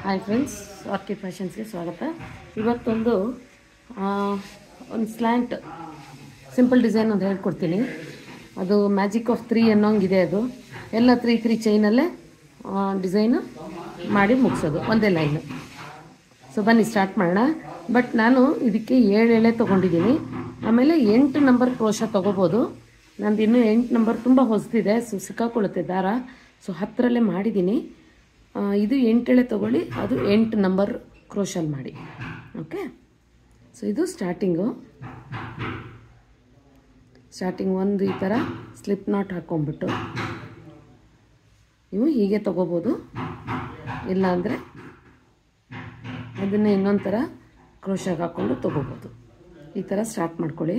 Hi friends, orchid ಫ್ಯಾಷನ್ಸ್ಗೆ ಸ್ವಾಗತ. ಇವತ್ತೊಂದು slant simple design ಒಂದು ಹೇಳ್ಕೊಡ್ತೀನಿ. ಅದು ಮ್ಯಾಜಿಕ್ ಆಫ್ 3 ಅನ್ನೋಂಗಿದೆ. ಅದು ಎಲ್ಲ 3 ಚೈನಲ್ಲೇ ಡಿಸೈನು ಮಾಡಿ ಮುಗಿಸೋದು ಒಂದೇ ಲೈನು. ಸೊ ಬನ್ನಿ ಸ್ಟಾರ್ಟ್ ಮಾಡೋಣ. ಬಟ್ ನಾನು ಇದಕ್ಕೆ 7 ಎಳೆ ತೊಗೊಂಡಿದ್ದೀನಿ. ಆಮೇಲೆ 8 ನಂಬರ್ ಕ್ರೋಶ ತೊಗೋಬೋದು. ನಂದು ಇನ್ನೂ 8 ನಂಬರ್ ತುಂಬ ಹೊಸದಿದೆ, ಸೊ ಸಿಕ್ಕಾಕೊಳ್ಳುತ್ತೆ ದಾರ. ಸೊ 10ರಲ್ಲೇ ಮಾಡಿದ್ದೀನಿ. ಇದು 8 ಎಳೆ ತೊಗೊಳ್ಳಿ, ಅದು 8 ನಂಬರ್ ಕ್ರೋಶಲ್ಲಿ ಮಾಡಿ. ಓಕೆ, ಸೊ ಇದು ಸ್ಟಾರ್ಟಿಂಗ್ ಒಂದು ಈ ಥರ ಸ್ಲಿಪ್ ನಾಟ್ ಹಾಕ್ಕೊಂಬಿಟ್ಟು ನೀವು ಹೀಗೆ ತೊಗೋಬೋದು. ಇಲ್ಲಾಂದರೆ ಅದನ್ನೇ ಇನ್ನೊಂದು ಥರ ಕ್ರೋಶಾಗಿ ಹಾಕ್ಕೊಂಡು ತೊಗೋಬೋದು. ಈ ಥರ ಸ್ಟಾರ್ಟ್ ಮಾಡ್ಕೊಳ್ಳಿ.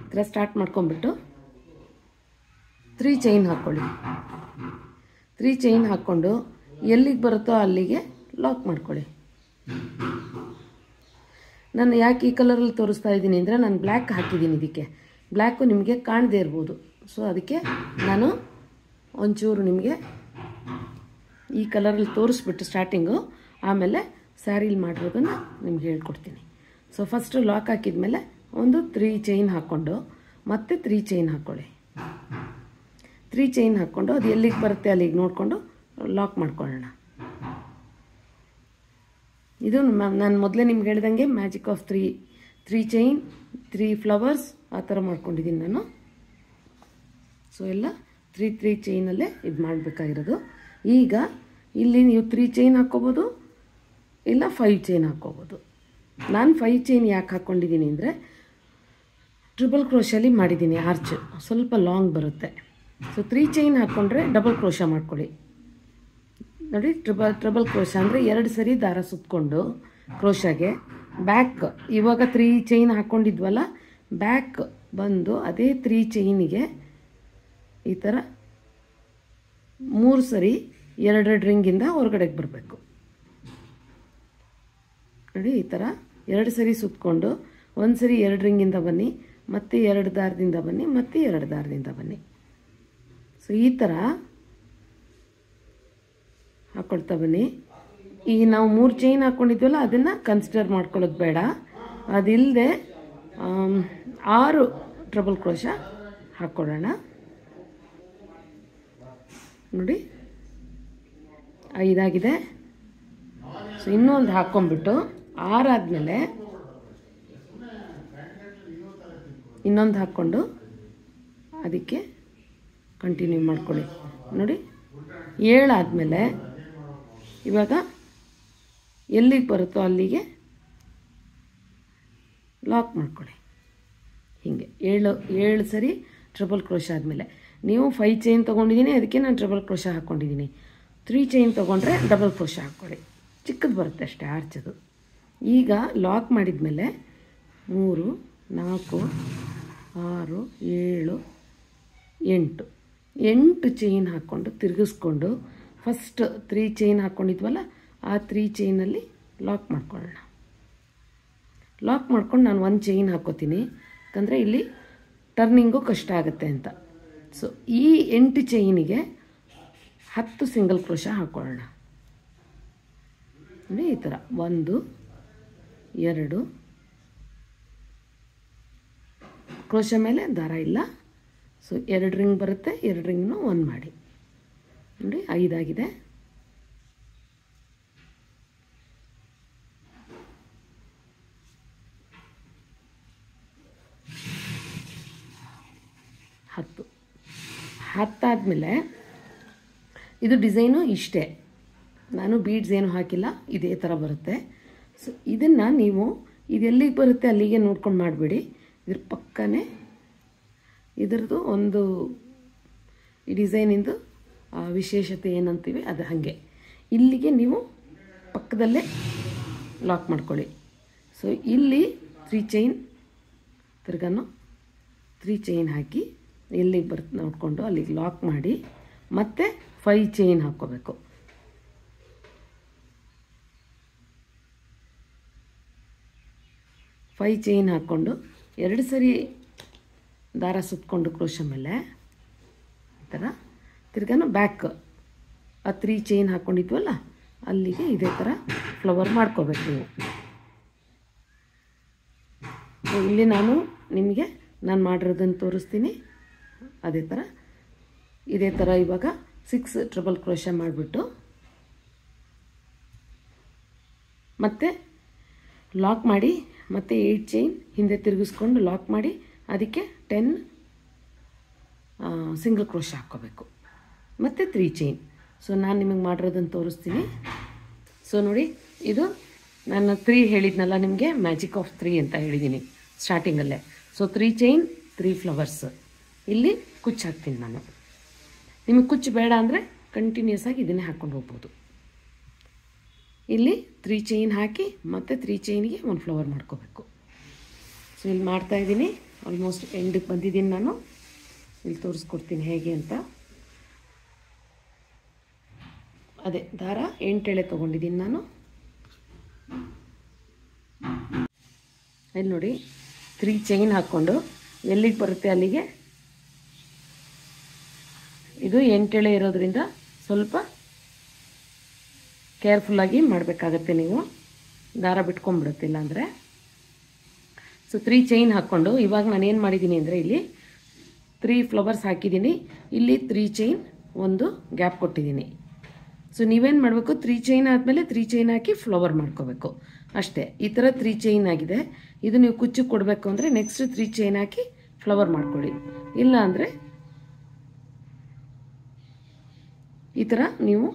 ಈ ಥರ ಸ್ಟಾರ್ಟ್ ಮಾಡ್ಕೊಂಬಿಟ್ಟು 3 ಚೈನ್ ಹಾಕ್ಕೊಳ್ಳಿ. 3 ಚೈನ್ ಹಾಕ್ಕೊಂಡು ಎಲ್ಲಿಗೆ ಬರುತ್ತೋ ಅಲ್ಲಿಗೆ ಲಾಕ್ ಮಾಡ್ಕೊಳ್ಳಿ. ನಾನು ಯಾಕೆ ಈ ಕಲರಲ್ಲಿ ತೋರಿಸ್ತಾ ಇದ್ದೀನಿ ಅಂದರೆ, ನಾನು ಬ್ಲ್ಯಾಕ್ ಹಾಕಿದ್ದೀನಿ. ಇದಕ್ಕೆ ಬ್ಲ್ಯಾಕು ನಿಮಗೆ ಕಾಣದೇ ಇರ್ಬೋದು. ಸೊ ಅದಕ್ಕೆ ನಾನು ಒಂಚೂರು ನಿಮಗೆ ಈ ಕಲರಲ್ಲಿ ತೋರಿಸ್ಬಿಟ್ಟು ಸ್ಟಾರ್ಟಿಂಗು, ಆಮೇಲೆ ಸ್ಯಾರಿಲಿ ಮಾಡಿರೋದನ್ನು ನಿಮ್ಗೆ ಹೇಳ್ಕೊಡ್ತೀನಿ. ಸೊ ಫಸ್ಟು ಲಾಕ್ ಹಾಕಿದ್ಮೇಲೆ ಒಂದು 3 ಚೈನ್ ಹಾಕ್ಕೊಂಡು ಮತ್ತೆ 3 ಚೈನ್ ಹಾಕ್ಕೊಳ್ಳಿ. 3 ಚೈನ್ ಹಾಕ್ಕೊಂಡು ಅದು ಎಲ್ಲಿಗೆ ಬರುತ್ತೆ ಅಲ್ಲಿಗೆ ನೋಡಿಕೊಂಡು ಲಾಕ್ ಮಾಡ್ಕೊಳ್ಳೋಣ. ಇದು ನಾನು ಮೊದಲೇ ನಿಮ್ಗೆ ಹೇಳ್ದಂಗೆ ಮ್ಯಾಜಿಕ್ ಆಫ್ 3 ಚೈನ್ 3 ಫ್ಲವರ್ಸ್ ಆ ಥರ ಮಾಡ್ಕೊಂಡಿದ್ದೀನಿ ನಾನು. ಸೊ ಎಲ್ಲ 3 ಚೈನಲ್ಲೇ ಇದು ಮಾಡಬೇಕಾಗಿರೋದು. ಈಗ ಇಲ್ಲಿ ನೀವು 3 ಚೈನ್ ಹಾಕ್ಕೋಬೋದು, ಇಲ್ಲ 5 ಚೈನ್ ಹಾಕ್ಕೋಬೋದು. ನಾನು 5 ಚೈನ್ ಯಾಕೆ ಹಾಕ್ಕೊಂಡಿದ್ದೀನಿ ಅಂದರೆ, ಟ್ರಿಬಲ್ ಕ್ರೋಶಲ್ಲಿ ಮಾಡಿದ್ದೀನಿ. ಆರ್ಚ್ ಸ್ವಲ್ಪ ಲಾಂಗ್ ಬರುತ್ತೆ. ಸೊ 3 ಚೈನ್ ಹಾಕ್ಕೊಂಡ್ರೆ ಡಬಲ್ ಕ್ರೋಶ ಮಾಡ್ಕೊಳ್ಳಿ. ನೋಡಿ, ಟ್ರಿಬಲ್ ಕ್ರೋಶ ಅಂದರೆ 2 ಸರಿ ದಾರ ಸುತ್ತಕೊಂಡು ಕ್ರೋಶಾಗೆ ಬ್ಯಾಕ್, ಇವಾಗ 3 ಚೈನ್ ಹಾಕ್ಕೊಂಡಿದ್ವಲ್ಲ, ಬ್ಯಾಕ್ ಬಂದು ಅದೇ 3 ಚೈನಿಗೆ ಈ ಥರ 3 ಸರಿ 2 ರಿಂಗಿಂದ ಹೊರಗಡೆಗೆ ಬರಬೇಕು. ನೋಡಿ, ಈ ಥರ 2 ಸರಿ ಸುತ್ತಕೊಂಡು 1 ಸರಿ 2 ರಿಂಗಿಂದ ಬನ್ನಿ, ಮತ್ತೆ 2 ದಾರದಿಂದ ಬನ್ನಿ, ಮತ್ತೆ 2 ದಾರದಿಂದ ಬನ್ನಿ. ಸೊ ಈ ಥರ ಹಾಕ್ಕೊಳ್ತಾ ಬನ್ನಿ. ಈಗ ನಾವು 3 ಚೈನ್ ಹಾಕ್ಕೊಂಡಿದ್ವಲ್ಲ, ಅದನ್ನು ಕನ್ಸಿಡರ್ ಮಾಡ್ಕೊಳ್ಳೋದು ಬೇಡ. ಅದಿಲ್ಲದೆ 6 ಟ್ರಬಲ್ ಕ್ರೋಶ ಹಾಕ್ಕೊಳ್ಳೋಣ. ನೋಡಿ, 5 ಆಗಿದೆ. ಸೊ ಇನ್ನೊಂದು ಹಾಕ್ಕೊಂಬಿಟ್ಟು 6 ಆದಮೇಲೆ ಇನ್ನೊಂದು ಹಾಕ್ಕೊಂಡು ಅದಕ್ಕೆ ಕಂಟಿನ್ಯೂ ಮಾಡ್ಕೊಳ್ಳಿ. ನೋಡಿ, 7 ಆದಮೇಲೆ ಇವಾಗ ಎಲ್ಲಿಗೆ ಬರುತ್ತೋ ಅಲ್ಲಿಗೆ ಲಾಕ್ ಮಾಡ್ಕೊಳ್ಳಿ. ಹೀಗೆ 7 ಸರಿ ಟ್ರಿಬಲ್ ಕ್ರೋಶ ಆದಮೇಲೆ ನೀವು 5 ಚೈನ್ ತೊಗೊಂಡಿದ್ದೀನಿ, ಅದಕ್ಕೆ ನಾನು ಟ್ರಿಬಲ್ ಕ್ರೋಶ ಹಾಕ್ಕೊಂಡಿದ್ದೀನಿ. 3 ಚೈನ್ ತೊಗೊಂಡ್ರೆ ಡಬಲ್ ಕ್ರೋಶ ಹಾಕ್ಕೊಳ್ಳಿ. ಚಿಕ್ಕದು ಬರುತ್ತೆ ಅಷ್ಟೇ ಆರ್ಚದು. ಈಗ ಲಾಕ್ ಮಾಡಿದ್ಮೇಲೆ 3 4 6 7 8 ಚೈನ್ ಹಾಕ್ಕೊಂಡು ತಿರುಗಿಸ್ಕೊಂಡು ಫಸ್ಟ್ 3 ಚೈನ್ ಹಾಕ್ಕೊಂಡಿದ್ವಲ್ಲ, ಆ 3 ಚೈನಲ್ಲಿ ಲಾಕ್ ಮಾಡ್ಕೊಳ್ಳೋಣ. ಲಾಕ್ ಮಾಡ್ಕೊಂಡು ನಾನು 1 ಚೈನ್ ಹಾಕ್ಕೋತೀನಿ, ಯಾಕಂದರೆ ಇಲ್ಲಿ ಟರ್ನಿಂಗು ಕಷ್ಟ ಆಗುತ್ತೆ ಅಂತ. ಸೊ ಈ 8 ಚೈನಿಗೆ 10 ಸಿಂಗಲ್ ಕ್ರೋಶ ಹಾಕ್ಕೊಳ್ಳೋಣ. ನೋಡಿ, ಈ ಥರ 1 2 ಕ್ರೋಶ ಮೇಲೆ ದಾರ ಇಲ್ಲ. ಸೊ 2 ರಿಂಗ್ ಬರುತ್ತೆ, 2 ರಿಂಗ್ನು 1 ಮಾಡಿ. ನೋಡಿ, 5 ಆಗಿದೆ. ಹತ್ತು ಆದಮೇಲೆ ಇದು ಡಿಸೈನು ಇಷ್ಟೇ, ನಾನು ಬೀಡ್ಸ್ ಏನು ಹಾಕಿಲ್ಲ, ಇದೇ ಥರ ಬರುತ್ತೆ. ಸೊ ಇದನ್ನು ನೀವು ಇದೆಲ್ಲಿಗೆ ಬರುತ್ತೆ ಅಲ್ಲಿಗೆ ನೋಡ್ಕೊಂಡು ಮಾಡಿಬಿಡಿ. ಇದ್ರ ಪಕ್ಕನೇ ಇದರದ್ದು ಒಂದು ಈ ಡಿಸೈನಿಂದು ವಿಶೇಷತೆ ಏನಂತೀವಿ ಅದು ಹಾಗೆ ಇಲ್ಲಿಗೆ ನೀವು ಪಕ್ಕದಲ್ಲೇ ಲಾಕ್ ಮಾಡ್ಕೊಳ್ಳಿ. ಸೊ ಇಲ್ಲಿ 3 ಚೈನ್ ತಿರ್ಗಾನು 3 ಚೈನ್ ಹಾಕಿ ಎಲ್ಲಿಗೆ ಬರುತ್ತೆ ನೋಡಿಕೊಂಡು ಅಲ್ಲಿಗೆ ಲಾಕ್ ಮಾಡಿ, ಮತ್ತೆ 5 ಚೈನ್ ಹಾಕ್ಕೋಬೇಕು. 5 ಚೈನ್ ಹಾಕ್ಕೊಂಡು 2 ಸರಿ ದಾರ ಸುತ್ತಕೊಂಡು ಕ್ರೋಶ ಮೇಲೆ ಈ ಥರ ತಿರ್ಗಾನು ಬ್ಯಾಕ್ ಆ 3 ಚೈನ್ ಹಾಕ್ಕೊಂಡಿದ್ವಲ್ಲ ಅಲ್ಲಿಗೆ ಇದೇ ಥರ ಫ್ಲವರ್ ಮಾಡ್ಕೋಬೇಕು ನೀವು. ಇಲ್ಲಿ ನಾನು ನಿಮಗೆ ಮಾಡಿರೋದನ್ನು ತೋರಿಸ್ತೀನಿ. ಇದೇ ಥರ ಇವಾಗ 6 ಟ್ರಿಬಲ್ ಕ್ರೋಶೆ ಮಾಡಿಬಿಟ್ಟು ಮತ್ತೆ ಲಾಕ್ ಮಾಡಿ ಮತ್ತೆ 8 ಚೈನ್ ಹಿಂದೆ ತಿರುಗಿಸ್ಕೊಂಡು ಲಾಕ್ ಮಾಡಿ ಅದಕ್ಕೆ 10 ಸಿಂಗಲ್ ಕ್ರೋಶೆ ಹಾಕ್ಕೋಬೇಕು ಮತ್ತು 3 ಚೈನ್. ಸೊ ನಾನು ನಿಮಗೆ ಮಾಡಿರೋದನ್ನು ತೋರಿಸ್ತೀನಿ. ಸೊ ನೋಡಿ, ಇದು ನಾನು 3 ಹೇಳಿದ್ನಲ್ಲ ನಿಮಗೆ, ಮ್ಯಾಜಿಕ್ ಆಫ್ 3 ಅಂತ ಹೇಳಿದ್ದೀನಿ ಸ್ಟಾರ್ಟಿಂಗಲ್ಲೇ. ಸೊ 3 ಚೈನ್ 3 ಫ್ಲವರ್ಸ್ ಇಲ್ಲಿ ಕುಚ್ಚು ಹಾಕ್ತೀನಿ ನಾನು. ನಿಮಗೆ ಕುಚ್ಚು ಬೇಡ ಅಂದರೆ ಕಂಟಿನ್ಯೂಸ್ ಆಗಿ ಇದನ್ನೇ ಹಾಕ್ಕೊಂಡು ಹೋಗ್ಬೋದು. ಇಲ್ಲಿ 3 ಚೈನ್ ಹಾಕಿ ಮತ್ತು 3 ಚೈನಿಗೆ 1 ಫ್ಲವರ್ ಮಾಡ್ಕೋಬೇಕು. ಸೊ ಇಲ್ಲಿ ಮಾಡ್ತಾಯಿದ್ದೀನಿ, ಆಲ್ಮೋಸ್ಟ್ ಎಂಡಿಗೆ ಬಂದಿದ್ದೀನಿ ನಾನು. ಇಲ್ಲಿ ತೋರಿಸ್ಕೊಡ್ತೀನಿ ಹೇಗೆ ಅಂತ. ಅದೇ ದಾರ 8 ಎಳೆ ತೊಗೊಂಡಿದ್ದೀನಿ ನಾನು. ಇಲ್ಲಿ ನೋಡಿ, 3 ಚೈನ್ ಹಾಕ್ಕೊಂಡು ಎಲ್ಲಿಗೆ ಬರುತ್ತೆ ಅಲ್ಲಿಗೆ, ಇದು 8 ಎಳೆ ಇರೋದ್ರಿಂದ ಸ್ವಲ್ಪ ಕೇರ್ಫುಲ್ಲಾಗಿ ಮಾಡಬೇಕಾಗತ್ತೆ ನೀವು, ದಾರ ಬಿಟ್ಕೊಂಡ್ಬಿಡುತ್ತಿಲ್ಲ ಅಂದರೆ. ಸೊ 3 ಚೈನ್ ಹಾಕ್ಕೊಂಡು ಇವಾಗ ನಾನು ಏನು ಮಾಡಿದ್ದೀನಿ ಅಂದರೆ ಇಲ್ಲಿ 3 ಫ್ಲವರ್ಸ್ ಹಾಕಿದ್ದೀನಿ. ಇಲ್ಲಿ 3 ಚೈನ್ ಒಂದು ಗ್ಯಾಪ್ ಕೊಟ್ಟಿದ್ದೀನಿ. ಸೊ ನೀವೇನು ಮಾಡಬೇಕು, 3 ಚೈನ್ ಆದಮೇಲೆ 3 ಚೈನ್ ಹಾಕಿ ಫ್ಲವರ್ ಮಾಡ್ಕೋಬೇಕು ಅಷ್ಟೇ. ಈ ಥರ 3 ಚೈನ್ ಆಗಿದೆ. ಇದು ನೀವು ಕುಚ್ಚು ಕೊಡಬೇಕು ಅಂದರೆ ನೆಕ್ಸ್ಟ್ 3 ಚೈನ್ ಹಾಕಿ ಫ್ಲವರ್ ಮಾಡ್ಕೊಳ್ಳಿ. ಇಲ್ಲ ಅಂದರೆ ಈ ಥರ ನೀವು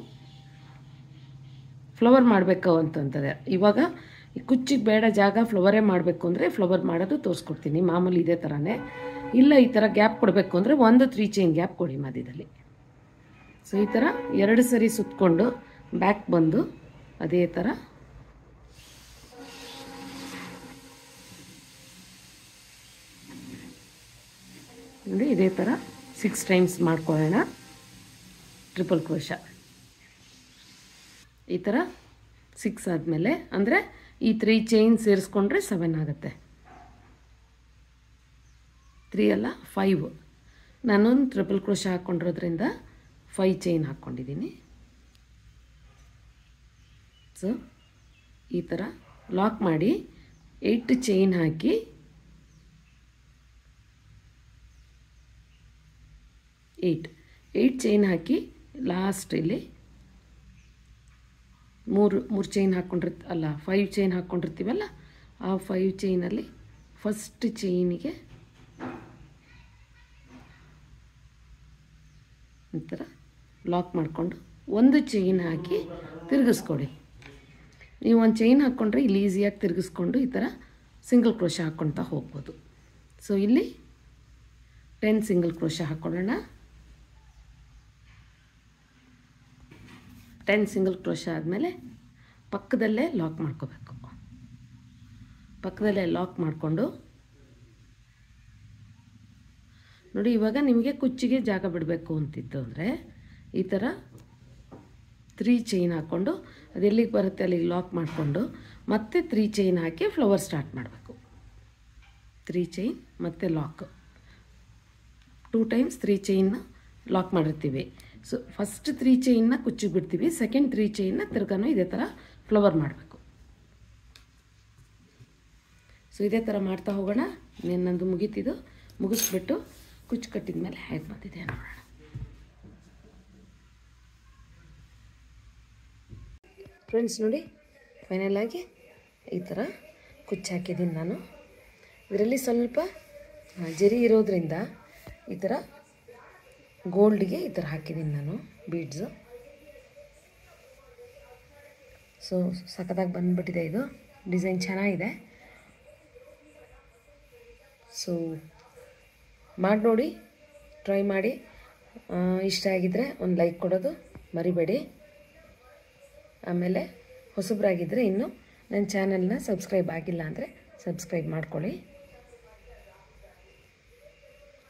ಫ್ಲವರ್ ಮಾಡಬೇಕು ಅಂತಂತಾರೆ. ಇವಾಗ ಈ ಕುಚ್ಚಿಗೆ ಬೇಡ ಜಾಗ ಫ್ಲವರೇ ಮಾಡಬೇಕು ಅಂದರೆ ಫ್ಲವರ್ ಮಾಡೋದು ತೋರಿಸ್ಕೊಡ್ತೀನಿ. ಮಾಮೂಲಿ ಇದೇ ಥರನೇ. ಇಲ್ಲ ಈ ಥರ ಗ್ಯಾಪ್ ಕೊಡಬೇಕು ಅಂದರೆ 1 3 ಚೈನ್ ಗ್ಯಾಪ್ ಕೊಡಿ ಮಧ್ಯದಲ್ಲಿ. ಸೊ ಈ ಥರ 2 ಸರಿ ಸುತ್ತಕೊಂಡು ಬ್ಯಾಕ್ ಬಂದು ಅದೇ ಥರ ನೋಡಿ, ಇದೇ ಥರ 6 ಟೈಮ್ಸ್ ಮಾಡ್ಕೊಳ್ಳೋಣ ಟ್ರಿಪಲ್ ಕ್ರೋಶ. ಈ ಥರ 6 ಆದಮೇಲೆ ಅಂದರೆ ಈ 3 ಚೈನ್ ಸೇರಿಸ್ಕೊಂಡ್ರೆ 7 ಆಗುತ್ತೆ. 3 ಅಲ್ಲ 5. ನಾನೊಂದು ಟ್ರಿಪಲ್ ಕ್ರೋಶ ಹಾಕ್ಕೊಂಡಿರೋದ್ರಿಂದ 5 ಚೈನ್ ಹಾಕ್ಕೊಂಡಿದ್ದೀನಿ. ಸೊ ಈ ಥರ ಲಾಕ್ ಮಾಡಿ 8 ಚೈನ್ ಹಾಕಿ 8 ಚೈನ್ ಹಾಕಿ ಲಾಸ್ಟ್ ಇಲ್ಲಿ 3 ಚೈನ್ ಹಾಕ್ಕೊಂಡಿರ್ತ 5 ಚೈನ್ ಹಾಕ್ಕೊಂಡಿರ್ತೀವಲ್ಲ, ಆ 5 ಚೈನಲ್ಲಿ ಫಸ್ಟ್ ಚೈನಿಗೆ ಈ ಥರ ಲಾಕ್ ಮಾಡಿಕೊಂಡು 1 ಚೈನ್ ಹಾಕಿ ತಿರುಗಿಸ್ಕೊಡಿ. ನೀವು 1 ಚೈನ್ ಹಾಕ್ಕೊಂಡ್ರೆ ಇಲ್ಲಿ ಈಸಿಯಾಗಿ ತಿರುಗಿಸ್ಕೊಂಡು ಈ ಥರ ಸಿಂಗಲ್ ಕ್ರೋಶ ಹಾಕ್ಕೊಳ್ತಾ ಹೋಗ್ಬೋದು. ಸೊ ಇಲ್ಲಿ 10 ಸಿಂಗಲ್ ಕ್ರೋಶ ಹಾಕ್ಕೊಳ್ಳೋಣ. 10 ಸಿಂಗಲ್ ಕ್ರೋಶ ಆದಮೇಲೆ ಪಕ್ಕದಲ್ಲೇ ಲಾಕ್ ಮಾಡ್ಕೋಬೇಕು. ಪಕ್ಕದಲ್ಲೇ ಲಾಕ್ ಮಾಡಿಕೊಂಡು ನೋಡಿ, ಇವಾಗ ನಿಮಗೆ ಕುಚ್ಚಿಗೆ ಜಾಗ ಬಿಡಬೇಕು ಅಂತಿತ್ತು ಅಂದರೆ ಈ ಥರ 3 ಚೈನ್ ಹಾಕ್ಕೊಂಡು ಅದೆಲ್ಲಿಗೆ ಬರುತ್ತೆ ಅಲ್ಲಿಗೆ ಲಾಕ್ ಮಾಡಿಕೊಂಡು ಮತ್ತೆ 3 ಚೈನ್ ಹಾಕಿ ಫ್ಲವರ್ ಸ್ಟಾರ್ಟ್ ಮಾಡಬೇಕು. 3 ಚೈನ್ ಮತ್ತು ಲಾಕ್ 2 ಟೈಮ್ಸ್ 3 ಚೈನ್ನ ಲಾಕ್ ಮಾಡಿರ್ತೀವಿ. ಸೊ ಫಸ್ಟ್ 3 ಚೈನ್ನ ಕುಚ್ಚಿಗೆ ಬಿಡ್ತೀವಿ, ಸೆಕೆಂಡ್ 3 ಚೈನ್ನ ತಿರ್ಗಾನು ಇದೇ ಥರ ಫ್ಲವರ್ ಮಾಡಬೇಕು. ಸೊ ಇದೇ ಥರ ಮಾಡ್ತಾ ಹೋಗೋಣ. ನನ್ನದು ಮುಗೀತಿದ್ದು, ಮುಗಿಸ್ಬಿಟ್ಟು ಕುಚ್ಚು ಕಟ್ಟಿದ ಮೇಲೆ ಹೇಗೆ ಬಂದಿದೆ ನೋಡೋಣ. ಫ್ರೆಂಡ್ಸ್ ನೋಡಿ, ಫೈನಲಾಗಿ ಈ ಥರ ಕುಚ್ಚು ಹಾಕಿದ್ದೀನಿ ನಾನು. ಇದರಲ್ಲಿ ಸ್ವಲ್ಪ ಜರಿ ಇರೋದ್ರಿಂದ ಈ ಥರ ಗೋಲ್ಡ್ಗೆ ಈ ಥರ ಹಾಕಿದ್ದೀನಿ ನಾನು ಬೀಡ್ಸು. ಸೊ ಸಖತ್ತಾಗಿ ಬಂದುಬಿಟ್ಟಿದೆ, ಇದು ಡಿಸೈನ್ ಚೆನ್ನಾಗಿದೆ. ಸೊ ಮಾಡಿ ನೋಡಿ, ಟ್ರೈ ಮಾಡಿ. ಇಷ್ಟ ಆಗಿದ್ದರೆ ಒಂದು ಲೈಕ್ ಕೊಡೋದು ಮರಿಬೇಡಿ. ಆಮೇಲೆ ಹೊಸಬ್ರಾಗಿದ್ದರೆ ಇನ್ನೂ ನನ್ನ ಚಾನಲ್ನ ಸಬ್ಸ್ಕ್ರೈಬ್ ಆಗಿಲ್ಲ ಅಂದರೆ ಸಬ್ಸ್ಕ್ರೈಬ್ ಮಾಡ್ಕೊಳ್ಳಿ.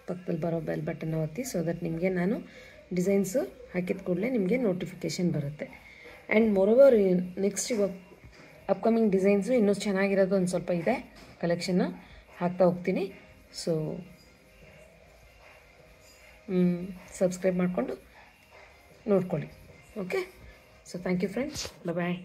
ಪಕ್ಕದಲ್ಲಿ ಬರೋ ಬೆಲ್ ಬಟನ್ ಒತ್ತಿ, ಸೊ ದಟ್ ನಿಮಗೆ ನಾನು ಡಿಸೈನ್ಸು ಹಾಕಿದ ಕೂಡಲೇ ನಿಮಗೆ ನೋಟಿಫಿಕೇಷನ್ ಬರುತ್ತೆ. ಆ್ಯಂಡ್ ಮೋರೋವರ್ ನೆಕ್ಸ್ಟ್ ಇವಾಗ ಅಪ್ಕಮಿಂಗ್ ಡಿಸೈನ್ಸು ಇನ್ನೂ ಚೆನ್ನಾಗಿರೋದು ಒಂದು ಸ್ವಲ್ಪ ಇದೆ, ಕಲೆಕ್ಷನ್ನ ಹಾಕ್ತಾ ಹೋಗ್ತೀನಿ. ಸೊ ಸಬ್ಸ್ಕ್ರೈಬ್ ಮಾಡಿಕೊಂಡು ನೋಡ್ಕೊಳ್ಳಿ. Okay, so thank you friends, bye.